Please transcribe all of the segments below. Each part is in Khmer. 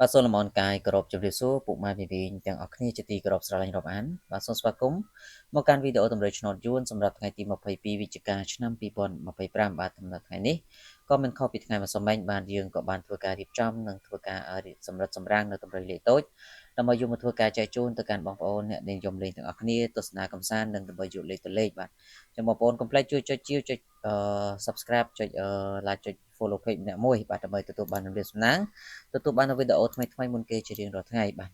បាទសូមលំអរកាយគោរពជម្រាបសួរពុកម៉ែពីពីទាំងអស់គ្នាជាទីគោរពស្រឡាញ់រាប់អានបាទសូមស្វាគមន៍មកកាន់វីដេអូតម្រូវឆ្នោតយួនសម្រាប់ថ្ងៃទី22វិច្ឆិកាឆ្នាំ2025បាទសម្រាប់ថ្ងៃនេះក៏មិនខុសពីថ្ងៃម្សិលមិញបាទយើងក៏បានធ្វើការរៀបចំនិងធ្វើការសម្រិតសម្រាំងនៅតម្រូវលេខតូចដើម្បីយកមកធ្វើការចែកជូនទៅកាន់បងប្អូនអ្នកនិយមលេងទាំងអស់គ្នាទស្សនាកម្សាន្តនិងដើម្បីយកលេខទៅលេខបាទចឹងបងប្អូនកុំភ្លេចជួយចុចជាវចុចsubscribe ចុច like ចុច follow page ម្នាក់មួយបាទដើម្បីទទួលបាននូវវីដេអូសំណាងទទួលបាននូវវីដេអូថ្មីៗមុនគេជារៀងរាល់ថ្ងៃបាទ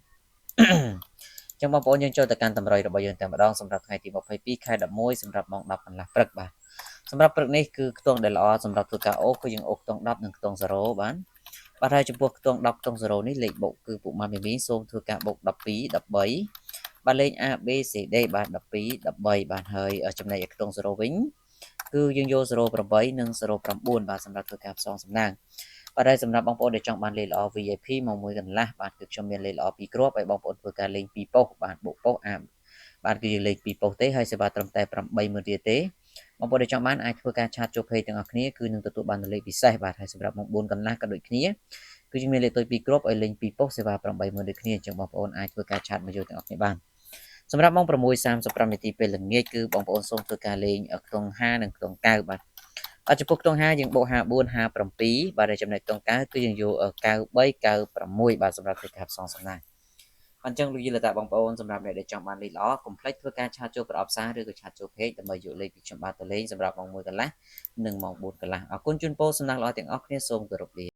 ចឹងបងប្អូនយើងចូលទៅកាន់តម្រុយរបស់យើងតែម្ដងសម្រាប់ថ្ងៃទី22ខែ11សម្រាប់ម៉ោង10កន្លះព្រឹកបាទសម្រាប់ព្រឹកនេះគឺខ្ទង់ដែលល្អសម្រាប់ធ្វើការអូសគឺយើងអូសខ្ទង់10និងខ្ទង់0បាទបាទហើយចំពោះខ្ទង់10ខ្ទង់0នេះលេខបុកគឺពុកម៉ាមីមីសូមធ្វើការបុក12 13បាទលេខ A B C D បាទ12 13បាទហើយចំណែកឯខ្ទង់0វិញគឺយើងយក08និង09បាទសម្រាប់ធ្វើការផ្សងសំណាងបាទហើយសម្រាប់បងប្អូនដែលចង់បានលេខល្អ VIP មក1កន្លះបាទគឺខ្ញុំមានលេខល្អ2គ្រាប់ឲ្យបងប្អូនធ្វើការលេង2ប៉ុស្តិ៍បាទបុកប៉ុស្តិ៍អាបាទគឺយើងលេខ2ប៉ុស្តិ៍ទេហើយសេវាត្រឹមតែ80000រៀលទេបងប្អូនដែលចង់បានអាចធ្វើការឆាតចូល page ទាំងអស់គ្នាគឺនឹងទទួលបានលេខពិសេសបាទហើយសម្រាប់មក4កន្លះក៏ដូចគ្នាគឺយើងមានលេខទុយ2គ្រាប់ឲ្យលេង2ប៉ុស្តិ៍សេវា80000ដូចគ្នាអញ្ចឹងបងប្អូនអាចធ្វើការឆាតមកយកទាំងអស់គ្នាបានសម្រាប់ម៉ោង6:35នាទីពេលល្ងាចគឺបងប្អូនសូមធ្វើការលេងខ្ទង់5និងខ្ទង់9បាទចំពោះខ្ទង់5យើងបូក54 57បាទហើយចំណែកខ្ទង់9គឺយើងយក93 96បាទសម្រាប់ធ្វើការផ្សងសំណាងអញ្ចឹងលោកយាយលតាបងប្អូនសម្រាប់អ្នកដែលចង់បានលេខល្អកុំភ្លេចធ្វើការឆាតចូលប្រអប់សារឬក៏ឆាតចូល page ដើម្បីយកលេខពីខ្ញុំបាទទៅលេងសម្រាប់ម៉ោង1កន្លះនិងម៉ោង4កន្លះអរគុណជូនពរសំណាងល្អទាំងអស់គ្នាសូមគោរពលា